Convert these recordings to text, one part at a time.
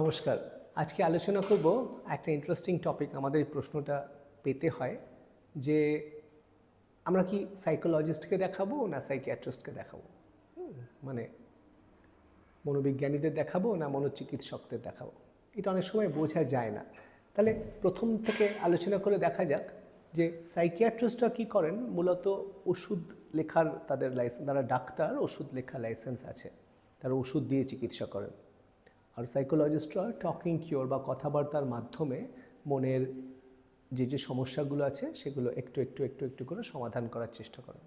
নমস্কার। আজকে আলোচনা করব একটা ইন্টারেস্টিং টপিক। আমাদের এই প্রশ্নটা পেতে হয় যে আমরা কি সাইকোলজিস্টকে দেখাবো না সাইকিয়াট্রিস্টকে দেখাবো, মানে মনোবিজ্ঞানীদের দেখাবো না মনোচিকিৎসকদের দেখাবো। এটা অনেক সময় বোঝা যায় না। তাহলে প্রথম থেকে আলোচনা করে দেখা যাক যে সাইকিয়াট্রিস্টরা কী করেন। মূলত ওষুধ লেখার তাদের লাইসেন্স, তারা ডাক্তার, ওষুধ লেখা লাইসেন্স আছে, তারা ওষুধ দিয়ে চিকিৎসা করেন। আর সাইকোলজিস্টরা টকিং কিওর বা কথাবার্তার মাধ্যমে মনের যে সমস্যাগুলো আছে সেগুলো একটু একটু একটু একটু করে সমাধান করার চেষ্টা করেন।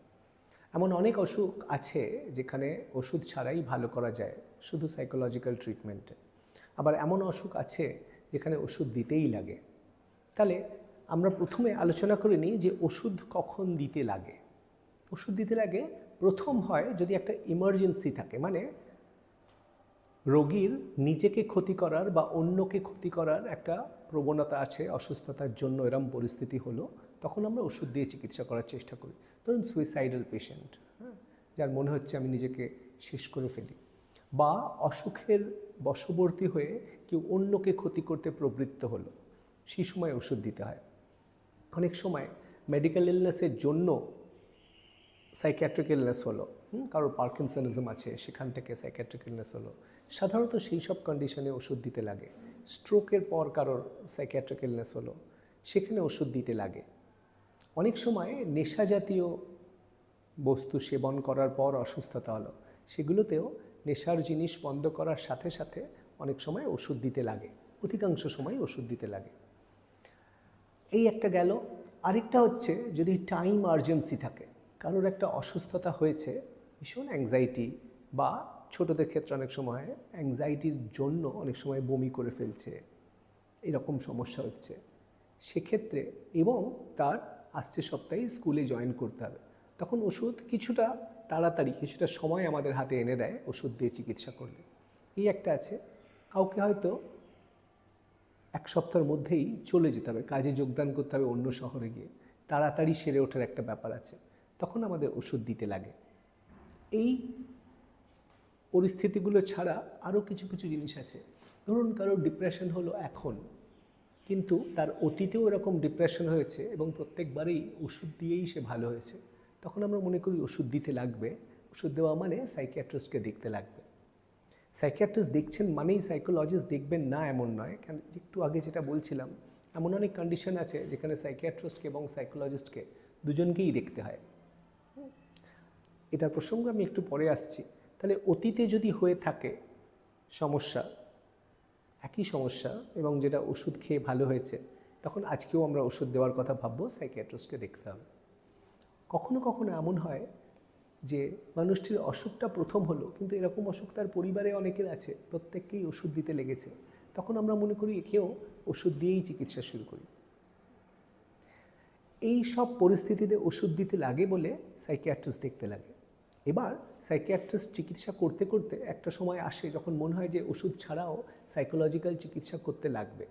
এমন অনেক অসুখ আছে যেখানে ওষুধ ছাড়াই ভালো করা যায় শুধু সাইকোলজিক্যাল ট্রিটমেন্টে। আবার এমন অসুখ আছে যেখানে ওষুধ দিতেই লাগে। তাহলে আমরা প্রথমে আলোচনা করে নিই যে ওষুধ কখন দিতে লাগে। ওষুধ দিতে লাগে প্রথম হয় যদি একটা ইমার্জেন্সি থাকে, মানে রোগীর নিজেকে ক্ষতি করার বা অন্যকে ক্ষতি করার একটা প্রবণতা আছে, অসুস্থতার জন্য এরম পরিস্থিতি হলো, তখন আমরা ওষুধ দিয়ে চিকিৎসা করার চেষ্টা করি। ধরুন সুইসাইডাল পেশেন্ট, যার মনে হচ্ছে আমি নিজেকে শেষ করে ফেলি, বা অসুখের বশবর্তী হয়ে কেউ অন্যকে ক্ষতি করতে প্রবৃত্ত হলো, সেই সময় ওষুধ দিতে হয়। অনেক সময় মেডিকেল ইলনেসের জন্য সাইকিয়াট্রিক ইলনেস হলো, কারোর পার্কিনসনিজম আছে, সেখান থেকে সাইকিয়াট্রিক ইলনেস হলো, সাধারণত সেই সব কন্ডিশনে ওষুধ দিতে লাগে। স্ট্রোকের পর কারোর সাইকিয়াট্রিক ইলনেস হলো, সেখানে ওষুধ দিতে লাগে। অনেক সময় নেশা জাতীয় বস্তু সেবন করার পর অসুস্থতা হলো, সেগুলোতেও নেশার জিনিস বন্ধ করার সাথে সাথে অনেক সময় ওষুধ দিতে লাগে, অধিকাংশ সময় ওষুধ দিতে লাগে। এই একটা গেল। আরেকটা হচ্ছে যদি টাইম আর্জেন্সি থাকে, কারোর একটা অসুস্থতা হয়েছে, ভীষণ অ্যাংজাইটি, বা ছোটদের ক্ষেত্রে অনেক সময় অ্যাংজাইটির জন্য অনেক সময় বমি করে ফেলছে, এরকম সমস্যা হচ্ছে, সেক্ষেত্রে এবং তার আসছে সপ্তাহে স্কুলে জয়েন করতে হবে, তখন ওষুধ কিছুটা তাড়াতাড়ি কিছুটা সময় আমাদের হাতে এনে দেয় ওষুধ দিয়ে চিকিৎসা করলে। এই একটা আছে। কাউকে হয়তো এক সপ্তাহের মধ্যেই চলে যেতে হবে, কাজে যোগদান করতে হবে অন্য শহরে গিয়ে, তাড়াতাড়ি সেরে ওঠার একটা ব্যাপার আছে, তখন আমাদের ওষুধ দিতে লাগে। এই পরিস্থিতিগুলো ছাড়া আরও কিছু কিছু জিনিস আছে। ধরুন কারোর ডিপ্রেশন হলো এখন, কিন্তু তার অতীতেও এরকম ডিপ্রেশন হয়েছে এবং প্রত্যেকবারেই ওষুধ দিয়েই সে ভালো হয়েছে, তখন আমরা মনে করি ওষুধ দিতে লাগবে। ওষুধ দেওয়া মানে সাইকিয়াট্রিস্টকে দেখতে লাগবে। সাইকিয়াট্রিস্ট দেখছেন মানেই সাইকোলজিস্ট দেখবেন না এমন নয়, কারণ একটু আগে যেটা বলছিলাম, এমন অনেক কন্ডিশন আছে যেখানে সাইকিয়াট্রিস্টকে এবং সাইকোলজিস্টকে দুজনকেই দেখতে হয়। এটার প্রসঙ্গে আমি একটু পরে আসছি। তাহলে অতীতে যদি হয়ে থাকে সমস্যা, একই সমস্যা, এবং যেটা ওষুধ খেয়ে ভালো হয়েছে, তখন আজকেও আমরা ওষুধ দেওয়ার কথা ভাববো, সাইকিয়াট্রিস্টকে দেখতে হবে। কখনো কখনো এমন হয় যে মানুষটির অসুখটা প্রথম হলো, কিন্তু এরকম অসুখ তার পরিবারে অনেকের আছে, প্রত্যেককেই ওষুধ দিতে লেগেছে, তখন আমরা মনে করি একেও ওষুধ দিয়েই চিকিৎসা শুরু করি। এই সব পরিস্থিতিতে ওষুধ দিতে লাগে বলে সাইকিয়াট্রিস্ট দেখতে লাগে। এবার সাইকিয়াট্রিস্ট চিকিৎসা করতে করতে একটা সময় আসে যখন মনে হয় যে ওষুধ ছাড়াও সাইকোলজিক্যাল চিকিৎসা করতে লাগবে,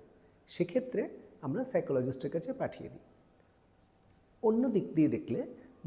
সেক্ষেত্রে আমরা সাইকোলজিস্টের কাছে পাঠিয়ে দিই। অন্য দিক দিয়ে দেখলে,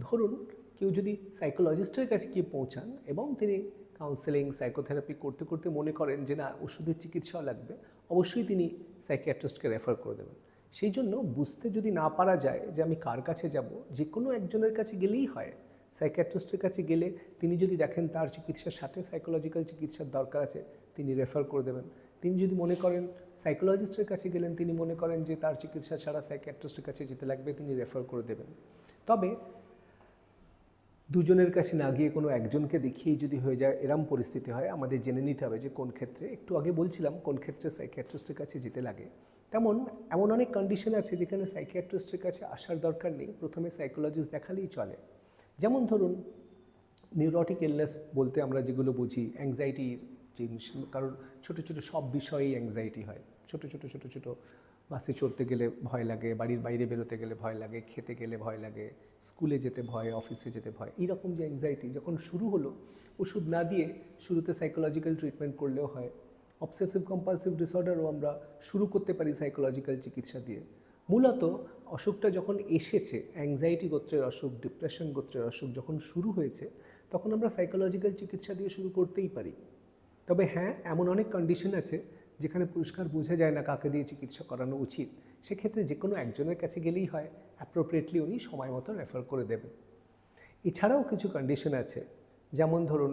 ধরুন কেউ যদি সাইকোলজিস্টের কাছে গিয়ে পৌঁছান এবং তিনি কাউন্সেলিং সাইকোথেরাপি করতে করতে মনে করেন যে না ওষুধের চিকিৎসাও লাগবে, অবশ্যই তিনি সাইকিয়াট্রিস্টকে রেফার করে দেবেন। সেই জন্য বুঝতে যদি না পারা যায় যে আমি কার কাছে যাব, যে কোনো একজনের কাছে গেলেই হয়। সাইকিয়াট্রিস্টের কাছে গেলে তিনি যদি দেখেন তার চিকিৎসার সাথে সাইকোলজিক্যাল চিকিৎসার দরকার আছে, তিনি রেফার করে দেবেন। তিনি যদি মনে করেন সাইকোলজিস্টের কাছে গেলেন, তিনি মনে করেন যে তার চিকিৎসা ছাড়া সাইকিয়াট্রিস্টের কাছে যেতে লাগবে, তিনি রেফার করে দেবেন। তবে দুজনের কাছে না গিয়ে কোনো একজনকে দেখিয়েই যদি হয়ে যায়, এরম পরিস্থিতি হয়, আমাদের জেনে নিতে হবে যে কোন ক্ষেত্রে, একটু আগে বলছিলাম কোন ক্ষেত্রে সাইকিয়াট্রিস্টের কাছে যেতে লাগে। এমন অনেক কন্ডিশন আছে যেখানে সাইকিয়াট্রিস্টের কাছে আসার দরকার নেই, প্রথমে সাইকোলজিস্ট দেখালেই চলে। যেমন ধরুন নিউরোটিক ইলনেস বলতে আমরা যেগুলো বুঝি, অ্যাংজাইটি জিনিস, কারণ ছোটো ছোটো সব বিষয়েই অ্যাংজাইটি হয়। ছোটো ছোটো ছোটো ছোটো বাসে চড়তে গেলে ভয় লাগে, বাড়ির বাইরে বেরোতে গেলে ভয় লাগে, খেতে গেলে ভয় লাগে, স্কুলে যেতে ভয়, অফিসে যেতে ভয়, এইরকম যে অ্যাংজাইটি যখন শুরু হলো, ওষুধ না দিয়ে শুরুতে সাইকোলজিক্যাল ট্রিটমেন্ট করলেও হয়। অবসেসিভ কম্পালসিভ ডিসঅর্ডারও আমরা শুরু করতে পারি সাইকোলজিক্যাল চিকিৎসা দিয়ে। মূলত অসুখটা যখন এসেছে, অ্যাংজাইটি গোত্রের অসুখ, ডিপ্রেশন গোত্রের অসুখ যখন শুরু হয়েছে, তখন আমরা সাইকোলজিক্যাল চিকিৎসা দিয়ে শুরু করতেই পারি। তবে হ্যাঁ, এমন অনেক কন্ডিশন আছে যেখানে পরিষ্কার বোঝা যায় না কাকে দিয়ে চিকিৎসা করানো উচিত, সেক্ষেত্রে যে কোনো একজনের কাছে গেলেই হয়, অ্যাপ্রোপ্রিয়েটলি উনি সময় মতো রেফার করে দেবেন। এছাড়াও কিছু কন্ডিশন আছে, যেমন ধরুন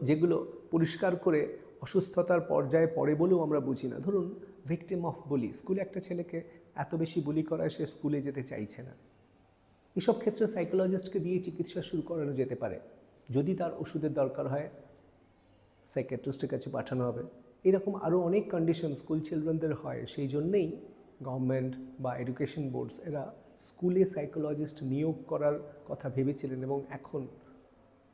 যেগুলো পরিষ্কার করে অসুস্থতার পর্যায়ে পড়ে বলেও আমরা বুঝি না। ধরুন ভিকটিম অফ বুলি, স্কুলে একটা ছেলেকে এত বেশি বুলি করায় সে স্কুলে যেতে চাইছে না, এসব ক্ষেত্রে সাইকোলজিস্টকে দিয়ে চিকিৎসা শুরু করানো যেতে পারে। যদি তার ওষুধের দরকার হয় সাইকিয়াট্রিস্টের কাছে পাঠানো হবে। এরকম আরও অনেক কন্ডিশন স্কুল চিলড্রেনদের হয়, সেই জন্যেই গভর্নমেন্ট বা এডুকেশন বোর্ডস এরা স্কুলে সাইকোলজিস্ট নিয়োগ করার কথা ভেবেছিলেন, এবং এখন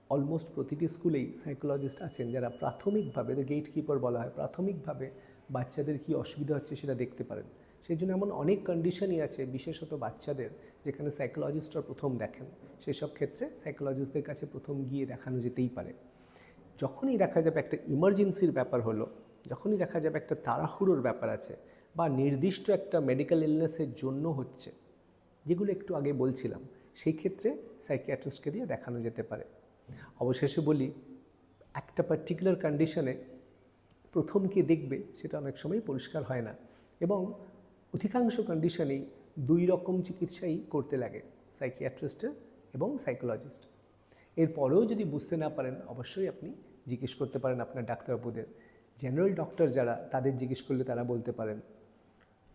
অলমোস্ট প্রতিটি স্কুলেই সাইকোলজিস্ট আছেন যারা প্রাথমিকভাবে, গেট কিপার বলা হয়, প্রাথমিকভাবে বাচ্চাদের কী অসুবিধা হচ্ছে সেটা দেখতে পারেন। সেই জন্য এমন অনেক কন্ডিশনই আছে, বিশেষত বাচ্চাদের, যেখানে সাইকোলজিস্টরা প্রথম দেখেন। সেসব ক্ষেত্রে সাইকোলজিস্টদের কাছে প্রথম গিয়ে দেখানো যেতেই পারে। যখনই দেখা যাবে একটা ইমার্জেন্সির ব্যাপার হলো, যখনই দেখা যাবে একটা তাড়াহুড়োর ব্যাপার আছে, বা নির্দিষ্ট একটা মেডিকেল ইলনেসের জন্য হচ্ছে, যেগুলো একটু আগে বলছিলাম, সেই ক্ষেত্রে সাইকিয়াট্রিস্টকে দিয়ে দেখানো যেতে পারে। অবশেষে বলি, একটা পার্টিকুলার কন্ডিশনে প্রথম কে দেখবে সেটা অনেক সময় পরিষ্কার হয় না, এবং অধিকাংশ কন্ডিশনেই দুই রকম চিকিৎসাই করতে লাগে, সাইকিয়াট্রিস্টের এবং সাইকোলজিস্ট। এরপরেও যদি বুঝতে না পারেন, অবশ্যই আপনি জিজ্ঞেস করতে পারেন আপনার ডাক্তারবাবুদের। জেনারেল ডক্টর যারা, তাদের জিজ্ঞেস করলে তারা বলতে পারেন।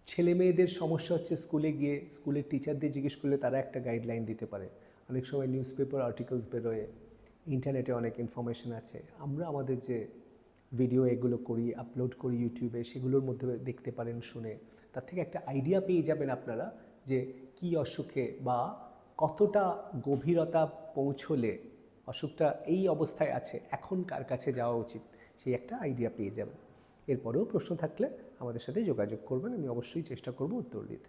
ছেলে মেয়েদের সমস্যা হচ্ছে স্কুলে গিয়ে, স্কুলের টিচারদের জিজ্ঞেস করলে তারা একটা গাইডলাইন দিতে পারে। অনেক সময় নিউজ পেপার আর্টিকেলস বেরোয়, ইন্টারনেটে অনেক ইনফরমেশন আছে। আমরা আমাদের যে ভিডিও এগুলো করি, আপলোড করি ইউটিউবে, সেগুলোর মধ্যে দেখতে পারেন, শুনে তার থেকে একটা আইডিয়া পেয়ে যাবেন আপনারা যে কী অসুখে বা কতটা গভীরতা পৌঁছলে অসুখটা এই অবস্থায় আছে, এখন কার কাছে যাওয়া উচিত, সেই একটা আইডিয়া পেয়ে যাবেন। এরপরেও প্রশ্ন থাকলে আমাদের সাথে যোগাযোগ করবেন, আমি অবশ্যই চেষ্টা করব উত্তর দিতে।